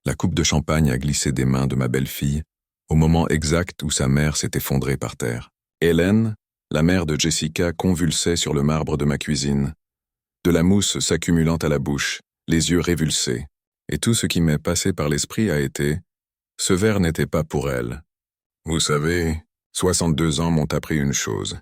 La coupe de champagne a glissé des mains de ma belle-fille au moment exact où sa mère s'est effondrée par terre. Hélène, la mère de Jessica, convulsait sur le marbre de ma cuisine, de la mousse s'accumulant à la bouche, les yeux révulsés. Et tout ce qui m'est passé par l'esprit a été « Ce verre n'était pas pour elle ». Vous savez, 62 ans m'ont appris une chose.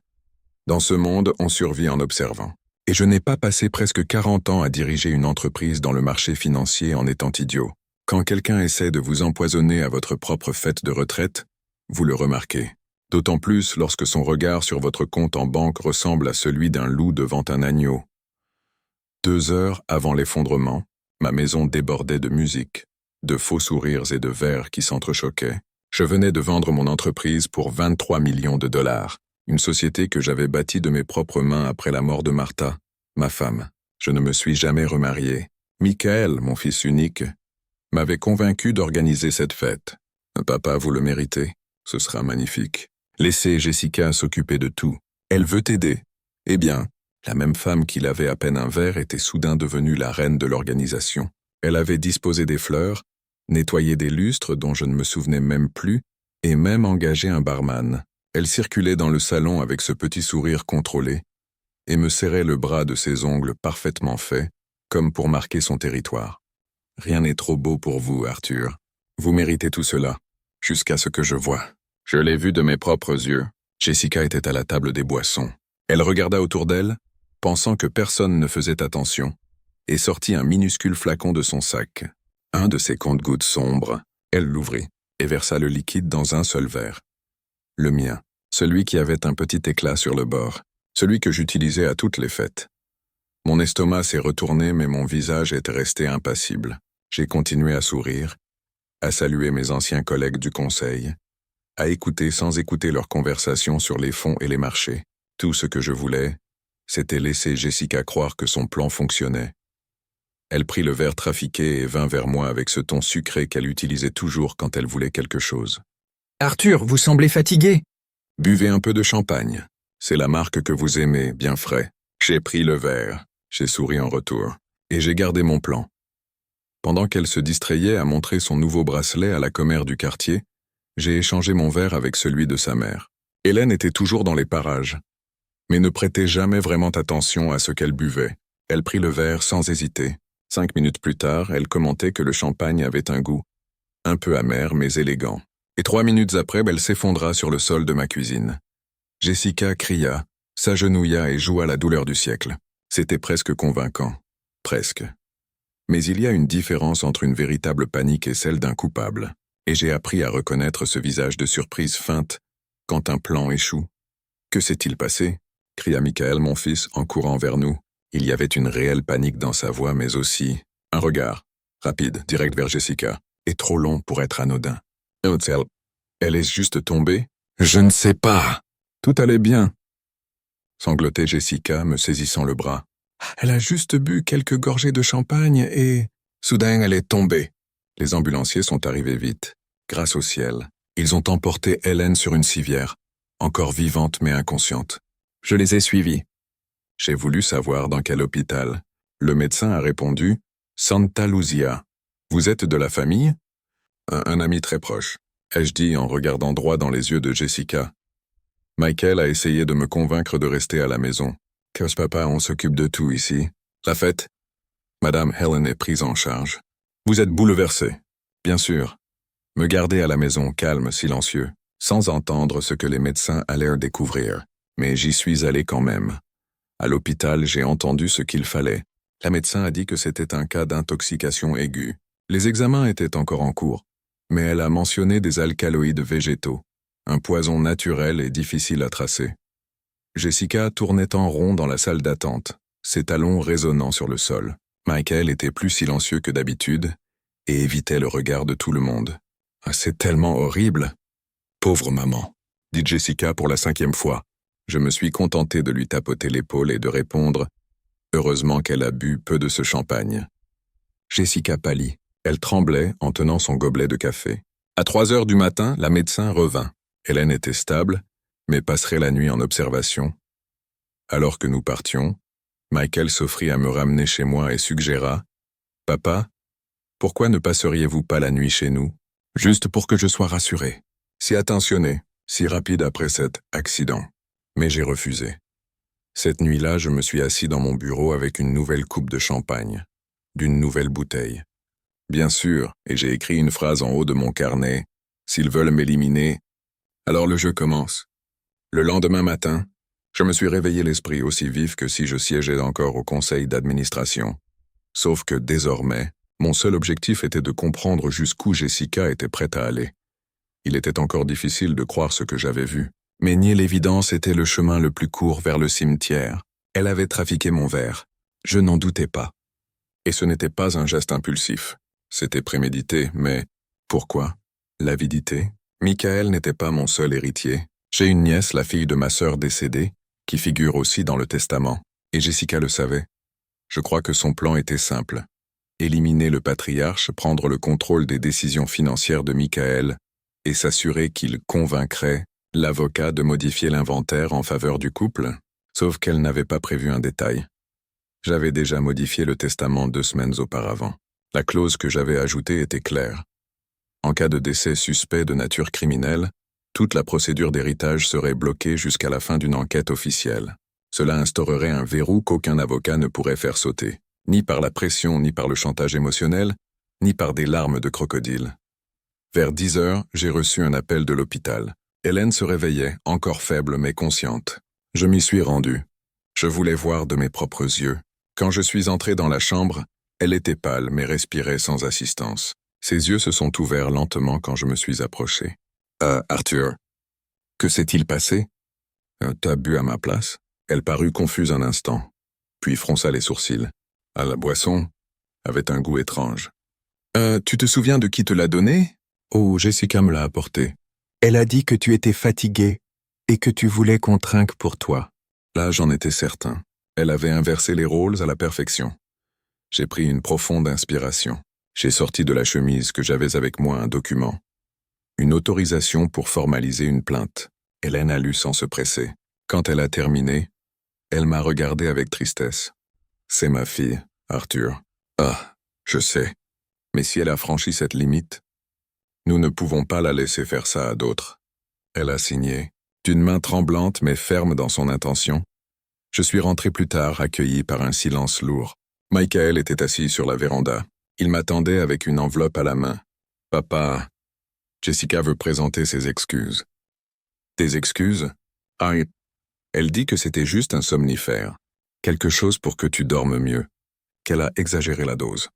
Dans ce monde, on survit en observant. Et je n'ai pas passé presque 40 ans à diriger une entreprise dans le marché financier en étant idiot. Quand quelqu'un essaie de vous empoisonner à votre propre fête de retraite, vous le remarquez. D'autant plus lorsque son regard sur votre compte en banque ressemble à celui d'un loup devant un agneau. 2 heures avant l'effondrement, ma maison débordait de musique, de faux sourires et de verres qui s'entrechoquaient. Je venais de vendre mon entreprise pour 23 millions de dollars, une société que j'avais bâtie de mes propres mains après la mort de Martha, ma femme. Je ne me suis jamais remarié. Michael, mon fils unique, m'avait convaincu d'organiser cette fête. Papa, vous le méritez, ce sera magnifique. Laissez Jessica s'occuper de tout. Elle veut t'aider. Eh bien, la même femme qui lavait à peine un verre était soudain devenue la reine de l'organisation. Elle avait disposé des fleurs, nettoyé des lustres dont je ne me souvenais même plus, et même engagé un barman. Elle circulait dans le salon avec ce petit sourire contrôlé, et me serrait le bras de ses ongles parfaitement faits, comme pour marquer son territoire. Rien n'est trop beau pour vous, Arthur. Vous méritez tout cela, jusqu'à ce que je voie. Je l'ai vu de mes propres yeux. Jessica était à la table des boissons. Elle regarda autour d'elle, pensant que personne ne faisait attention, et sortit un minuscule flacon de son sac. Un de ses comptes-gouttes sombres. Elle l'ouvrit et versa le liquide dans un seul verre. Le mien, celui qui avait un petit éclat sur le bord, celui que j'utilisais à toutes les fêtes. Mon estomac s'est retourné, mais mon visage était resté impassible. J'ai continué à sourire, à saluer mes anciens collègues du conseil, à écouter sans écouter leurs conversations sur les fonds et les marchés. Tout ce que je voulais, c'était laisser Jessica croire que son plan fonctionnait. Elle prit le verre trafiqué et vint vers moi avec ce ton sucré qu'elle utilisait toujours quand elle voulait quelque chose. « Arthur, vous semblez fatigué. » « Buvez un peu de champagne. C'est la marque que vous aimez, bien frais. » J'ai pris le verre, j'ai souri en retour, et j'ai gardé mon plan. Pendant qu'elle se distrayait à montrer son nouveau bracelet à la commère du quartier, j'ai échangé mon verre avec celui de sa mère. Hélène était toujours dans les parages, mais ne prêtait jamais vraiment attention à ce qu'elle buvait. Elle prit le verre sans hésiter. 5 minutes plus tard, elle commentait que le champagne avait un goût un peu amer mais élégant. Et 3 minutes après, elle s'effondra sur le sol de ma cuisine. Jessica cria, s'agenouilla et joua la douleur du siècle. C'était presque convaincant. Presque. Mais il y a une différence entre une véritable panique et celle d'un coupable. Et j'ai appris à reconnaître ce visage de surprise feinte quand un plan échoue. « Que s'est-il passé » cria Michael, mon fils, en courant vers nous. Il y avait une réelle panique dans sa voix, mais aussi un regard, rapide, direct vers Jessica, et trop long pour être anodin. « Elle est juste tombée ?»« Je ne sais pas. Tout allait bien. » Sanglotait Jessica, me saisissant le bras. « Elle a juste bu quelques gorgées de champagne et... soudain, elle est tombée. » Les ambulanciers sont arrivés vite. Grâce au ciel, ils ont emporté Hélène sur une civière, encore vivante mais inconsciente. Je les ai suivis. J'ai voulu savoir dans quel hôpital. Le médecin a répondu « Santa Luzia. Vous êtes de la famille ?» Un ami très proche, ai-je dit en regardant droit dans les yeux de Jessica. Michael a essayé de me convaincre de rester à la maison. « Cause papa, on s'occupe de tout ici. La fête ?» Madame Helen est prise en charge. Vous êtes bouleversé. Bien sûr. Me garder à la maison calme, silencieux, sans entendre ce que les médecins allèrent découvrir. Mais j'y suis allé quand même. À l'hôpital, j'ai entendu ce qu'il fallait. La médecin a dit que c'était un cas d'intoxication aiguë. Les examens étaient encore en cours, mais elle a mentionné des alcaloïdes végétaux, un poison naturel et difficile à tracer. Jessica tournait en rond dans la salle d'attente, ses talons résonnant sur le sol. Michael était plus silencieux que d'habitude et évitait le regard de tout le monde. « Ah, c'est tellement horrible !»« Pauvre maman !» dit Jessica pour la 5e fois. Je me suis contenté de lui tapoter l'épaule et de répondre « Heureusement qu'elle a bu peu de ce champagne. » Jessica pâlit. Elle tremblait en tenant son gobelet de café. À 3 heures du matin, la médecin revint. Hélène était stable, mais passerait la nuit en observation. Alors que nous partions, Michael s'offrit à me ramener chez moi et suggéra « Papa, Pourquoi ne passeriez-vous pas la nuit chez nous? Juste pour que je sois rassuré. Si attentionné, si rapide après cet accident. Mais j'ai refusé. Cette nuit-là, je me suis assis dans mon bureau avec une nouvelle coupe de champagne, d'une nouvelle bouteille. Bien sûr, et j'ai écrit une phrase en haut de mon carnet. S'ils veulent m'éliminer, alors le jeu commence. Le lendemain matin, je me suis réveillé l'esprit aussi vif que si je siégeais encore au conseil d'administration. Sauf que désormais, mon seul objectif était de comprendre jusqu'où Jessica était prête à aller. Il était encore difficile de croire ce que j'avais vu, mais nier l'évidence était le chemin le plus court vers le cimetière. Elle avait trafiqué mon verre. Je n'en doutais pas. Et ce n'était pas un geste impulsif. C'était prémédité, mais pourquoi? L'avidité? Michael n'était pas mon seul héritier. J'ai une nièce, la fille de ma sœur décédée, qui figure aussi dans le testament, et Jessica le savait. Je crois que son plan était simple. Éliminer le patriarche, prendre le contrôle des décisions financières de Michael, et s'assurer qu'il convaincrait l'avocat de modifier l'inventaire en faveur du couple, sauf qu'elle n'avait pas prévu un détail. J'avais déjà modifié le testament 2 semaines auparavant. La clause que j'avais ajoutée était claire. En cas de décès suspect de nature criminelle, toute la procédure d'héritage serait bloquée jusqu'à la fin d'une enquête officielle. Cela instaurerait un verrou qu'aucun avocat ne pourrait faire sauter, ni par la pression, ni par le chantage émotionnel, ni par des larmes de crocodile. Vers 10 heures, j'ai reçu un appel de l'hôpital. Hélène se réveillait, encore faible mais consciente. Je m'y suis rendu. Je voulais voir de mes propres yeux. Quand je suis entré dans la chambre, elle était pâle mais respirait sans assistance. Ses yeux se sont ouverts lentement quand je me suis approché. « Arthur, que s'est-il passé? T'as bu à ma place ?» Elle parut confuse un instant, puis fronça les sourcils. « La boisson avait un goût étrange. »« Tu te souviens de qui te l'a donnée ?»« Oh, Jessica me l'a apporté. Elle a dit que tu étais fatigué et que tu voulais qu'on trinque pour toi. » Là, j'en étais certain. Elle avait inversé les rôles à la perfection. J'ai pris une profonde inspiration. J'ai sorti de la chemise que j'avais avec moi un document. Une autorisation pour formaliser une plainte. Hélène a lu sans se presser. Quand elle a terminé, elle m'a regardé avec tristesse. « C'est ma fille, Arthur. »« Ah, je sais. Mais si elle a franchi cette limite, nous ne pouvons pas la laisser faire ça à d'autres. » Elle a signé, d'une main tremblante mais ferme dans son intention. Je suis rentré plus tard, accueilli par un silence lourd. Michael était assis sur la véranda. Il m'attendait avec une enveloppe à la main. « Papa, Jessica veut présenter ses excuses. »« Tes excuses? » Ah, elle dit que c'était juste un somnifère. Quelque chose pour que tu dormes mieux. Qu'elle a exagéré la dose.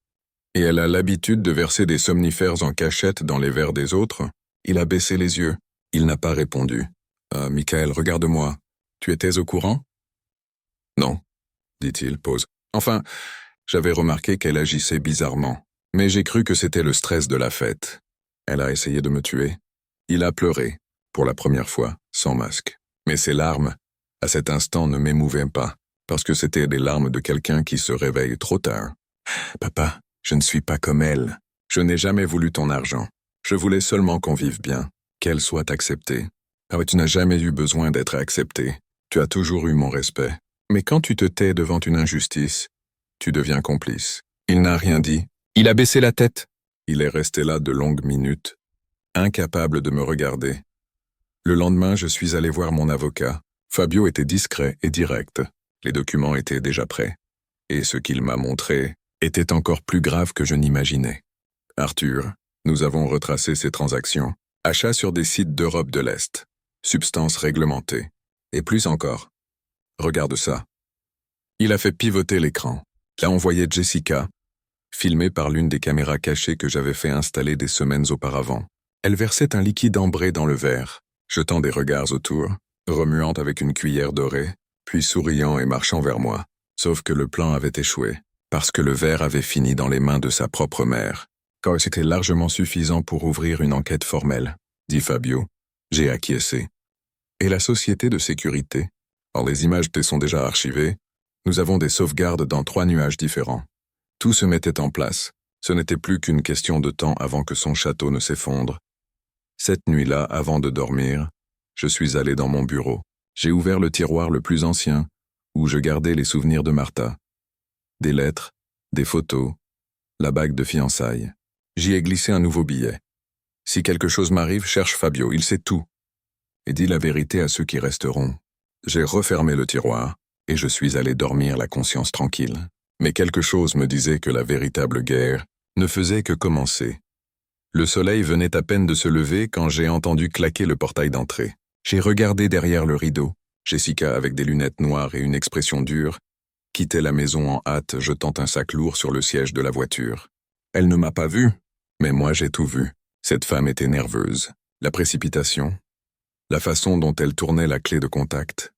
Et elle a l'habitude de verser des somnifères en cachette dans les verres des autres. Il a baissé les yeux. Il n'a pas répondu. « Michael, regarde-moi. Tu étais au courant? » « Non, » dit-il, pause. Enfin, j'avais remarqué qu'elle agissait bizarrement, mais j'ai cru que c'était le stress de la fête. Elle a essayé de me tuer. Il a pleuré, pour la première fois, sans masque. Mais ses larmes, à cet instant, ne m'émouvaient pas, parce que c'était des larmes de quelqu'un qui se réveille trop tard. « Papa, je ne suis pas comme elle. Je n'ai jamais voulu ton argent. Je voulais seulement qu'on vive bien, qu'elle soit acceptée. Ah ouais, tu n'as jamais eu besoin d'être acceptée. Tu as toujours eu mon respect. Mais quand tu te tais devant une injustice, tu deviens complice. » Il n'a rien dit. Il a baissé la tête. Il est resté là de longues minutes, incapable de me regarder. Le lendemain, je suis allé voir mon avocat. Fabio était discret et direct. Les documents étaient déjà prêts. Et ce qu'il m'a montré était encore plus grave que je n'imaginais. « Arthur, nous avons retracé ces transactions. Achats sur des sites d'Europe de l'Est. Substances réglementées. Et plus encore. Regarde ça. » Il a fait pivoter l'écran. Là, on voyait Jessica, filmée par l'une des caméras cachées que j'avais fait installer des semaines auparavant. Elle versait un liquide ambré dans le verre, jetant des regards autour, remuant avec une cuillère dorée, puis souriant et marchant vers moi. Sauf que le plan avait échoué, parce que le verre avait fini dans les mains de sa propre mère. Quand c'était largement suffisant pour ouvrir une enquête formelle, dit Fabio. J'ai acquiescé. Et la société de sécurité? Or, les images sont déjà archivées. Nous avons des sauvegardes dans 3 nuages différents. Tout se mettait en place. Ce n'était plus qu'une question de temps avant que son château ne s'effondre. Cette nuit-là, avant de dormir, je suis allé dans mon bureau. J'ai ouvert le tiroir le plus ancien, où je gardais les souvenirs de Martha. Des lettres, des photos, la bague de fiançailles. J'y ai glissé un nouveau billet. Si quelque chose m'arrive, cherche Fabio, il sait tout. Et dis la vérité à ceux qui resteront. J'ai refermé le tiroir, et je suis allé dormir la conscience tranquille. Mais quelque chose me disait que la véritable guerre ne faisait que commencer. Le soleil venait à peine de se lever quand j'ai entendu claquer le portail d'entrée. J'ai regardé derrière le rideau. Jessica, avec des lunettes noires et une expression dure, quittait la maison en hâte, jetant un sac lourd sur le siège de la voiture. Elle ne m'a pas vu, mais moi j'ai tout vu. Cette femme était nerveuse. La précipitation, la façon dont elle tournait la clé de contact,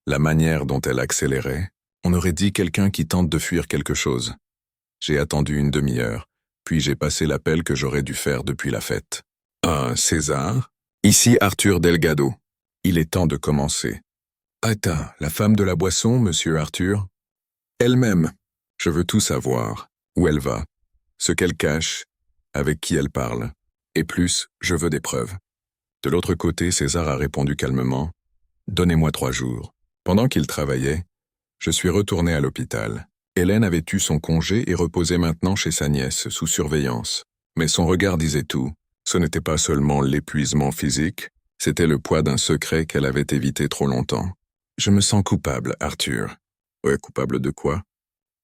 la manière dont elle accélérait, on aurait dit quelqu'un qui tente de fuir quelque chose. J'ai attendu une demi-heure, puis j'ai passé l'appel que j'aurais dû faire depuis la fête. « Ah, César? Ici Arthur Delgado. Il est temps de commencer. »« Attends, la femme de la boisson, monsieur Arthur ?»« Elle-même. Je veux tout savoir. Où elle va, ce qu'elle cache, avec qui elle parle. Et plus, je veux des preuves. » De l'autre côté, César a répondu calmement. « Donnez-moi 3 jours. » Pendant qu'il travaillait, je suis retourné à l'hôpital. Hélène avait eu son congé et reposait maintenant chez sa nièce, sous surveillance. Mais son regard disait tout. Ce n'était pas seulement l'épuisement physique, c'était le poids d'un secret qu'elle avait évité trop longtemps. Je me sens coupable, Arthur. Ouais, coupable de quoi?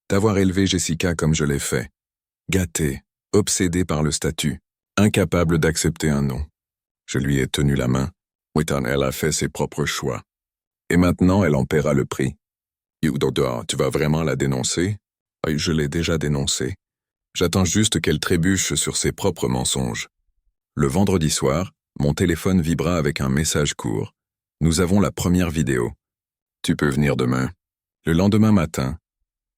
D'avoir élevé Jessica comme je l'ai fait. Gâté, obsédé par le statut, incapable d'accepter un non. Je lui ai tenu la main. Oui, elle a fait ses propres choix. Et maintenant, elle en paiera le prix. Tu vas vraiment la dénoncer? Je l'ai déjà dénoncée. J'attends juste qu'elle trébuche sur ses propres mensonges. Le vendredi soir, mon téléphone vibra avec un message court. Nous avons la première vidéo. Tu peux venir demain. Le lendemain matin,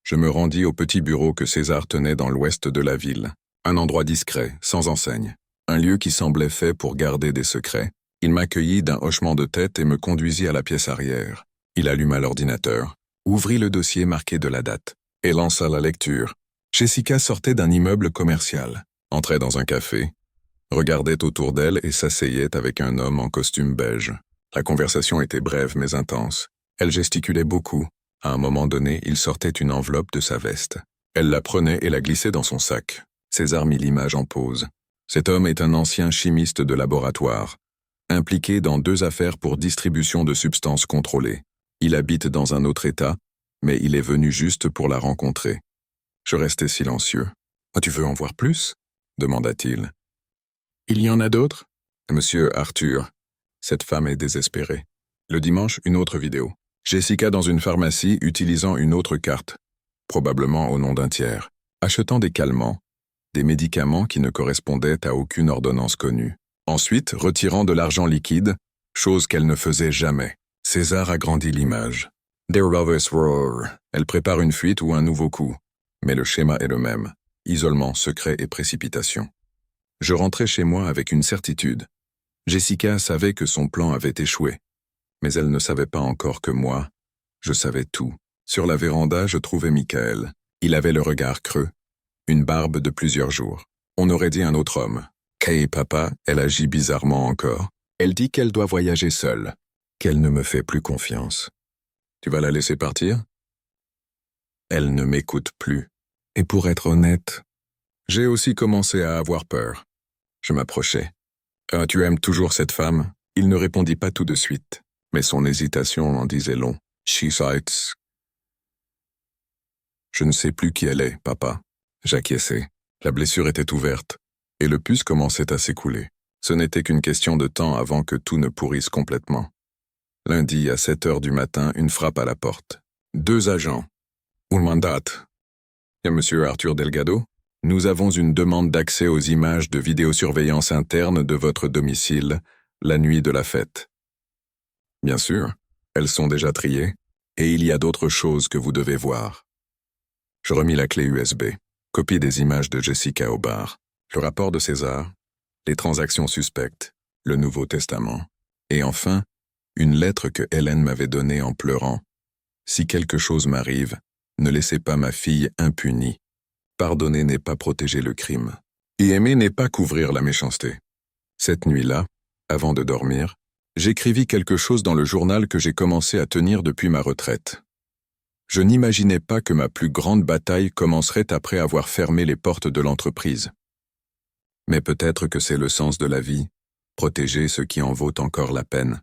je me rendis au petit bureau que César tenait dans l'ouest de la ville. Un endroit discret, sans enseigne. Un lieu qui semblait fait pour garder des secrets. Il m'accueillit d'un hochement de tête et me conduisit à la pièce arrière. Il alluma l'ordinateur, ouvrit le dossier marqué de la date, et lança la lecture. Jessica sortait d'un immeuble commercial, entrait dans un café, regardait autour d'elle et s'asseyait avec un homme en costume beige. La conversation était brève mais intense. Elle gesticulait beaucoup. À un moment donné, il sortait une enveloppe de sa veste. Elle la prenait et la glissait dans son sac. César mit l'image en pause. Cet homme est un ancien chimiste de laboratoire, impliqué dans 2 affaires pour distribution de substances contrôlées. Il habite dans un autre État, mais il est venu juste pour la rencontrer. Je restai silencieux. « Tu veux en voir plus ?» demanda-t-il. « Il y en a d'autres ?» Monsieur Arthur, cette femme est désespérée. Le dimanche, une autre vidéo. Jessica dans une pharmacie utilisant une autre carte, probablement au nom d'un tiers, achetant des calmants, des médicaments qui ne correspondaient à aucune ordonnance connue. Ensuite, retirant de l'argent liquide, chose qu'elle ne faisait jamais. César agrandit l'image. Der Rovers Roar. Elle prépare une fuite ou un nouveau coup. Mais le schéma est le même. Isolement, secret et précipitation. Je rentrais chez moi avec une certitude. Jessica savait que son plan avait échoué. Mais elle ne savait pas encore que moi, je savais tout. Sur la véranda, je trouvais Michael. Il avait le regard creux, une barbe de plusieurs jours. On aurait dit un autre homme. Kay papa, elle agit bizarrement encore. Elle dit qu'elle doit voyager seule, qu'elle ne me fait plus confiance. Tu vas la laisser partir? Elle ne m'écoute plus. Et pour être honnête, j'ai aussi commencé à avoir peur. Je m'approchai. « Tu aimes toujours cette femme ?» Il ne répondit pas tout de suite, mais son hésitation en disait long. « She cites. » Je ne sais plus qui elle est, papa. J'acquiesçai. La blessure était ouverte, et le pus commençait à s'écouler. Ce n'était qu'une question de temps avant que tout ne pourrisse complètement. Lundi, à 7 heures du matin, une frappe à la porte. 2 agents. « Un mandat. »« Monsieur Arthur Delgado, nous avons une demande d'accès aux images de vidéosurveillance interne de votre domicile, la nuit de la fête. » « Bien sûr, elles sont déjà triées, et il y a d'autres choses que vous devez voir. » Je remis la clé USB, copie des images de Jessica au bar, le rapport de César, les transactions suspectes, le Nouveau Testament, et enfin, une lettre que Hélène m'avait donnée en pleurant. « Si quelque chose m'arrive, ne laissez pas ma fille impunie. Pardonner n'est pas protéger le crime. Et aimer n'est pas couvrir la méchanceté. » Cette nuit-là, avant de dormir, j'écrivis quelque chose dans le journal que j'ai commencé à tenir depuis ma retraite. Je n'imaginais pas que ma plus grande bataille commencerait après avoir fermé les portes de l'entreprise. Mais peut-être que c'est le sens de la vie, protéger ce qui en vaut encore la peine.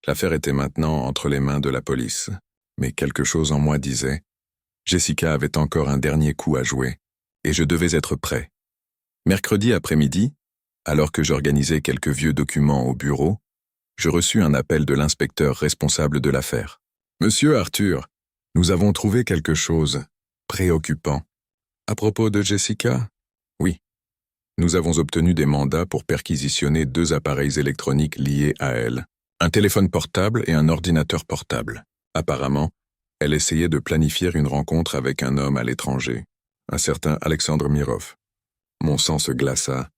L'affaire était maintenant entre les mains de la police, mais quelque chose en moi disait « Jessica avait encore un dernier coup à jouer, et je devais être prêt. » Mercredi après-midi, alors que j'organisais quelques vieux documents au bureau, je reçus un appel de l'inspecteur responsable de l'affaire. « Monsieur Arthur, nous avons trouvé quelque chose préoccupant. À propos de Jessica? Oui. Nous avons obtenu des mandats pour perquisitionner 2 appareils électroniques liés à elle. Un téléphone portable et un ordinateur portable. Apparemment, elle essayait de planifier une rencontre avec un homme à l'étranger, un certain Alexandre Mirov. Mon sang se glaça.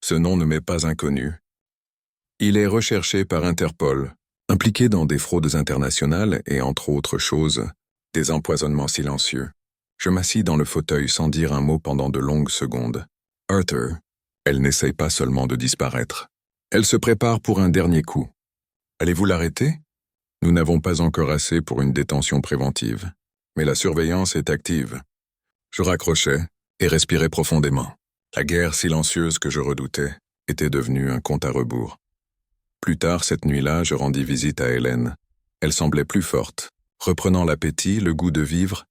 Ce nom ne m'est pas inconnu. Il est recherché par Interpol, impliqué dans des fraudes internationales et, entre autres choses, des empoisonnements silencieux. Je m'assis dans le fauteuil sans dire un mot pendant de longues secondes. Arthur, elle n'essaye pas seulement de disparaître. Elle se prépare pour un dernier coup. Allez-vous l'arrêter? Nous n'avons pas encore assez pour une détention préventive. Mais la surveillance est active. Je raccrochais et respirais profondément. La guerre silencieuse que je redoutais était devenue un compte à rebours. Plus tard cette nuit-là, je rendis visite à Hélène. Elle semblait plus forte, reprenant l'appétit, le goût de vivre,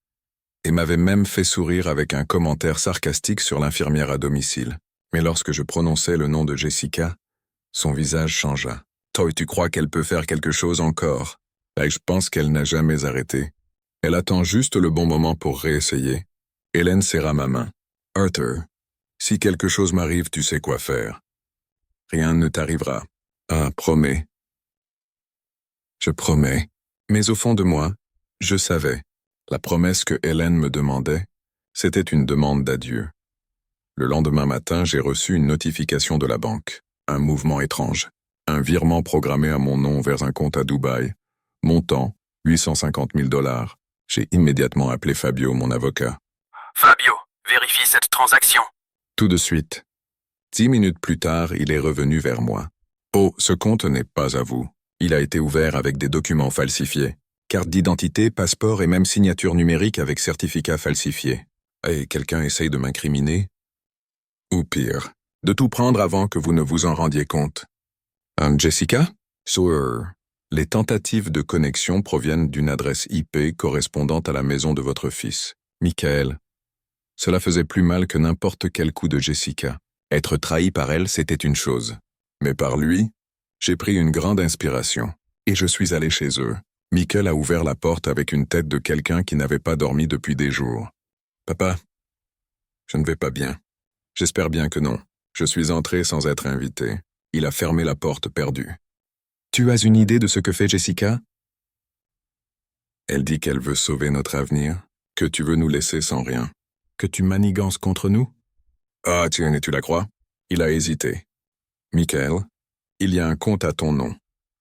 et m'avait même fait sourire avec un commentaire sarcastique sur l'infirmière à domicile. Mais lorsque je prononçai le nom de Jessica, son visage changea. « Toi, tu crois qu'elle peut faire quelque chose encore? » Et je pense qu'elle n'a jamais arrêté. Elle attend juste le bon moment pour réessayer. Hélène serra ma main. « Arthur, si quelque chose m'arrive, tu sais quoi faire. Rien ne t'arrivera. Ah, promets. » Je promets. Mais au fond de moi, je savais. La promesse que Hélène me demandait, c'était une demande d'adieu. Le lendemain matin, j'ai reçu une notification de la banque. Un mouvement étrange. Un virement programmé à mon nom vers un compte à Dubaï. Montant, 850 000 $. J'ai immédiatement appelé Fabio, mon avocat. « Fabio, vérifie cette transaction. » Tout de suite. 10 minutes plus tard, il est revenu vers moi. « Oh, ce compte n'est pas à vous. Il a été ouvert avec des documents falsifiés. Carte d'identité, passeport et même signature numérique avec certificat falsifié. Et quelqu'un essaye de m'incriminer? Ou pire, de tout prendre avant que vous ne vous en rendiez compte. Jessica? Sur. Les tentatives de connexion proviennent d'une adresse IP correspondant à la maison de votre fils, Michael. Cela faisait plus mal que n'importe quel coup de Jessica. Être trahi par elle, c'était une chose. Mais par lui, j'ai pris une grande inspiration. Et je suis allé chez eux. Michael a ouvert la porte avec une tête de quelqu'un qui n'avait pas dormi depuis des jours. « Papa, je ne vais pas bien. J'espère bien que non. Je suis entré sans être invité. Il a fermé la porte perdue. Tu as une idée de ce que fait Jessica? Elle dit qu'elle veut sauver notre avenir, que tu veux nous laisser sans rien, que tu manigances contre nous. Ah, tiens, et tu la crois? Il a hésité. Michael, il y a un compte à ton nom,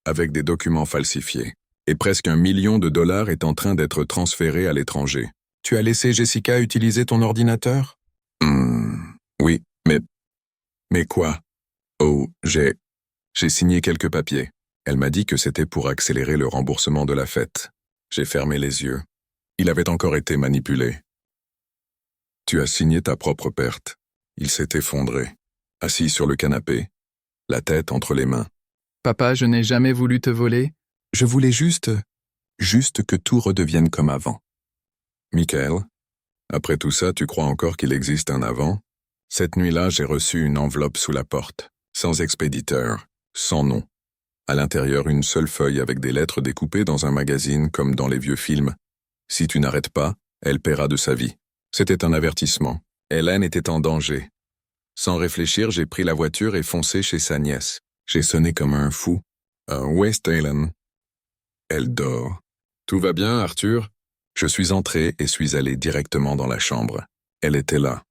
avec des documents falsifiés, et presque $1 million est en train d'être transféré à l'étranger. Tu as laissé Jessica utiliser ton ordinateur? Oui, mais... Mais quoi? Oh, j'ai signé quelques papiers. Elle m'a dit que c'était pour accélérer le remboursement de la fête. J'ai fermé les yeux. Il avait encore été manipulé. Tu as signé ta propre perte. Il s'est effondré, assis sur le canapé, la tête entre les mains. Papa, je n'ai jamais voulu te voler. Je voulais juste que tout redevienne comme avant. Michael, après tout ça, tu crois encore qu'il existe un avant? Cette nuit-là, j'ai reçu une enveloppe sous la porte, sans expéditeur, sans nom. À l'intérieur, une seule feuille avec des lettres découpées dans un magazine comme dans les vieux films. Si tu n'arrêtes pas, elle paiera de sa vie. C'était un avertissement. Hélène était en danger. Sans réfléchir, j'ai pris la voiture et foncé chez sa nièce. J'ai sonné comme un fou. Où est Hélène? Elle dort. Tout va bien, Arthur? Je suis entré et suis allé directement dans la chambre. Elle était là.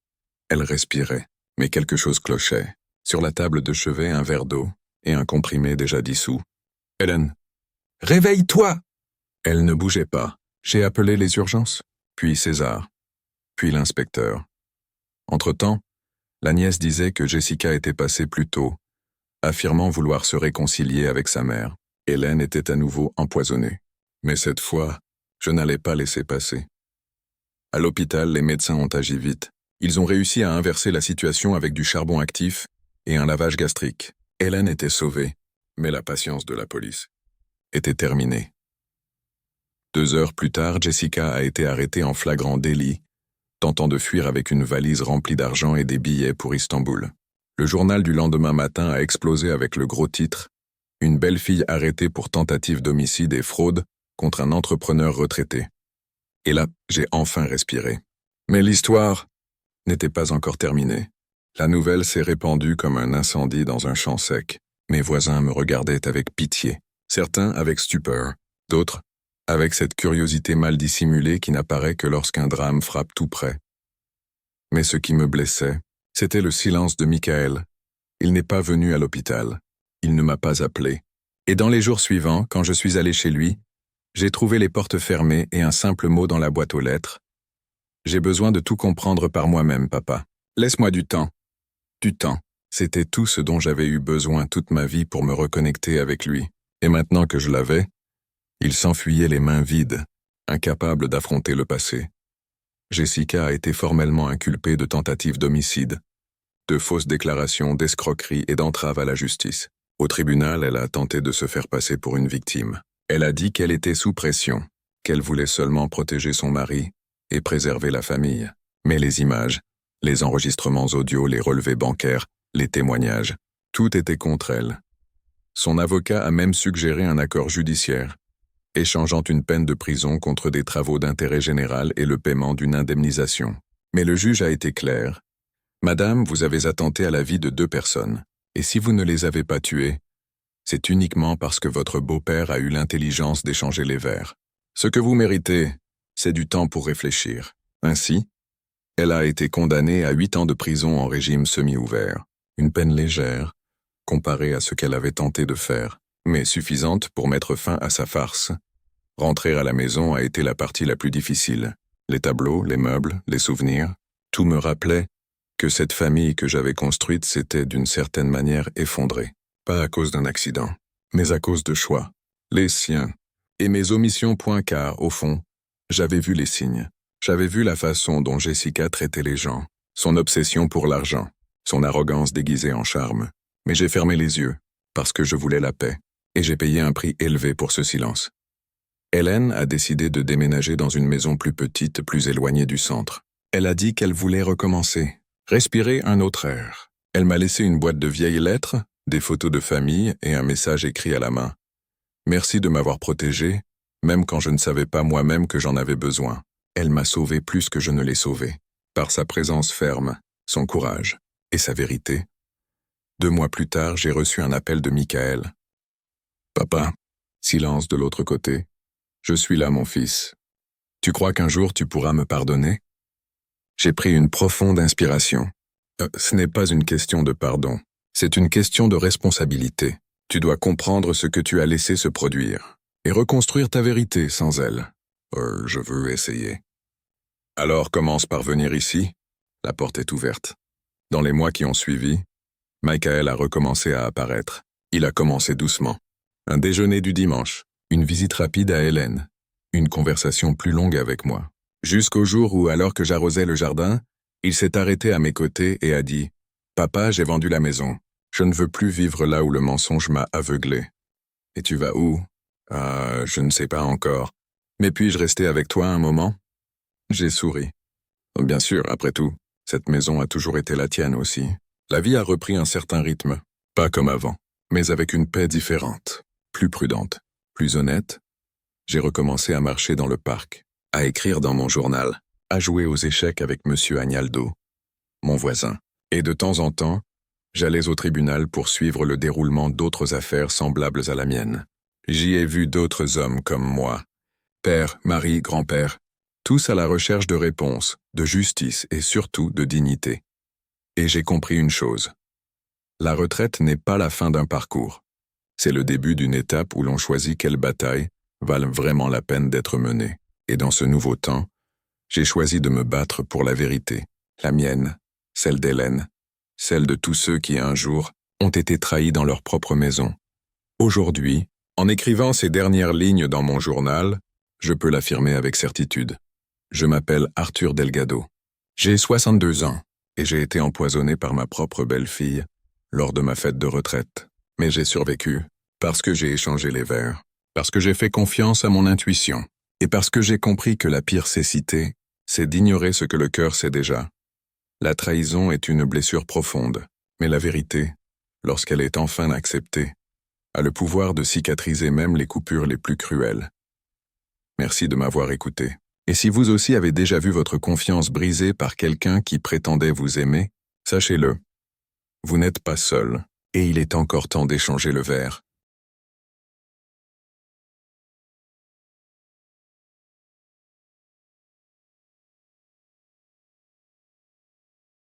Elle respirait, mais quelque chose clochait. Sur la table de chevet, un verre d'eau et un comprimé déjà dissous. « Hélène, réveille-toi !» Elle ne bougeait pas. J'ai appelé les urgences, puis César, puis l'inspecteur. Entre-temps, la nièce disait que Jessica était passée plus tôt, affirmant vouloir se réconcilier avec sa mère. Hélène était à nouveau empoisonnée. Mais cette fois, Je n'allais pas laisser passer. À l'hôpital, les médecins ont agi vite. Ils ont réussi à inverser la situation avec du charbon actif et un lavage gastrique. Hélène était sauvée, mais la patience de la police était terminée. 2 heures plus tard, Jessica a été arrêtée en flagrant délit, tentant de fuir avec une valise remplie d'argent et des billets pour Istanbul. Le journal du lendemain matin a explosé avec le gros titre « Une belle fille arrêtée pour tentative d'homicide et fraude contre un entrepreneur retraité ». Et là, j'ai enfin respiré. Mais l'histoire n'était pas encore terminée. La nouvelle s'est répandue comme un incendie dans un champ sec. Mes voisins me regardaient avec pitié, certains avec stupeur, d'autres avec cette curiosité mal dissimulée qui n'apparaît que lorsqu'un drame frappe tout près. Mais ce qui me blessait, c'était le silence de Michael. Il n'est pas venu à l'hôpital. Il ne m'a pas appelé. Et dans les jours suivants, quand je suis allé chez lui, j'ai trouvé les portes fermées et un simple mot dans la boîte aux lettres. J'ai besoin de tout comprendre par moi-même, papa. Laisse-moi du temps. Du temps. C'était tout ce dont j'avais eu besoin toute ma vie pour me reconnecter avec lui. Et maintenant que je l'avais, il s'enfuyait les mains vides, incapable d'affronter le passé. Jessica a été formellement inculpée de tentative d'homicide, de fausses déclarations, d'escroquerie et d'entrave à la justice. Au tribunal, elle a tenté de se faire passer pour une victime. Elle a dit qu'elle était sous pression, qu'elle voulait seulement protéger son mari et préserver la famille. Mais les images, les enregistrements audio, les relevés bancaires, les témoignages, tout était contre elle. Son avocat a même suggéré un accord judiciaire, échangeant une peine de prison contre des travaux d'intérêt général et le paiement d'une indemnisation. Mais le juge a été clair. « Madame, vous avez attenté à la vie de 2 personnes, et si vous ne les avez pas tuées, c'est uniquement parce que votre beau-père a eu l'intelligence d'échanger les verres. Ce que vous méritez, c'est du temps pour réfléchir. » Ainsi, elle a été condamnée à 8 ans de prison en régime semi-ouvert, une peine légère, comparée à ce qu'elle avait tenté de faire, mais suffisante pour mettre fin à sa farce. Rentrer à la maison a été la partie la plus difficile. Les tableaux, les meubles, les souvenirs, tout me rappelait que cette famille que j'avais construite s'était d'une certaine manière effondrée. Pas à cause d'un accident, mais à cause de choix. Les siens. Et mes omissions car, au fond, j'avais vu les signes. J'avais vu la façon dont Jessica traitait les gens, son obsession pour l'argent, son arrogance déguisée en charme. Mais j'ai fermé les yeux, parce que je voulais la paix. Et j'ai payé un prix élevé pour ce silence. Hélène a décidé de déménager dans une maison plus petite, plus éloignée du centre. Elle a dit qu'elle voulait recommencer, respirer un autre air. Elle m'a laissé une boîte de vieilles lettres, des photos de famille et un message écrit à la main. Merci de m'avoir protégé, même quand je ne savais pas moi-même que j'en avais besoin. Elle m'a sauvé plus que je ne l'ai sauvé, par sa présence ferme, son courage et sa vérité. 2 mois plus tard, j'ai reçu un appel de Michael. Papa, silence de l'autre côté. Je suis là, mon fils. Tu crois qu'un jour tu pourras me pardonner? J'ai pris une profonde inspiration. Ce n'est pas une question de pardon, c'est une question de responsabilité. Tu dois comprendre ce que tu as laissé se produire et reconstruire ta vérité sans elle. Je veux essayer. Alors commence par venir ici. La porte est ouverte. Dans les mois qui ont suivi, Michael a recommencé à apparaître. Il a commencé doucement. Un déjeuner du dimanche, une visite rapide à Hélène, une conversation plus longue avec moi. Jusqu'au jour où, alors que j'arrosais le jardin, il s'est arrêté à mes côtés et a dit « Papa, j'ai vendu la maison. Je ne veux plus vivre là où le mensonge m'a aveuglé. »« Et tu vas où ?»« Je ne sais pas encore. Mais puis-je rester avec toi un moment ?» J'ai souri. « Bien sûr, après tout, cette maison a toujours été la tienne aussi. La vie a repris un certain rythme, pas comme avant, mais avec une paix différente. Plus prudente, plus honnête, j'ai recommencé à marcher dans le parc, à écrire dans mon journal, à jouer aux échecs avec Monsieur Agnaldo, mon voisin. Et de temps en temps, j'allais au tribunal pour suivre le déroulement d'autres affaires semblables à la mienne. J'y ai vu d'autres hommes comme moi, père, mari, grand-père, tous à la recherche de réponses, de justice et surtout de dignité. Et j'ai compris une chose. La retraite n'est pas la fin d'un parcours. C'est le début d'une étape où l'on choisit quelles batailles valent vraiment la peine d'être menées. Et dans ce nouveau temps, j'ai choisi de me battre pour la vérité, la mienne, celle d'Hélène, celle de tous ceux qui un jour ont été trahis dans leur propre maison. Aujourd'hui, en écrivant ces dernières lignes dans mon journal, Je peux l'affirmer avec certitude. Je m'appelle Arthur Delgado. J'ai 62 ans et j'ai été empoisonné par ma propre belle-fille lors de ma fête de retraite. Mais j'ai survécu parce que j'ai échangé les verres, parce que j'ai fait confiance à mon intuition et parce que j'ai compris que la pire cécité, c'est d'ignorer ce que le cœur sait déjà. La trahison est une blessure profonde, mais la vérité, lorsqu'elle est enfin acceptée, a le pouvoir de cicatriser même les coupures les plus cruelles. Merci de m'avoir écouté. Et si vous aussi avez déjà vu votre confiance brisée par quelqu'un qui prétendait vous aimer, sachez-le, vous n'êtes pas seul, et il est encore temps d'échanger le verre.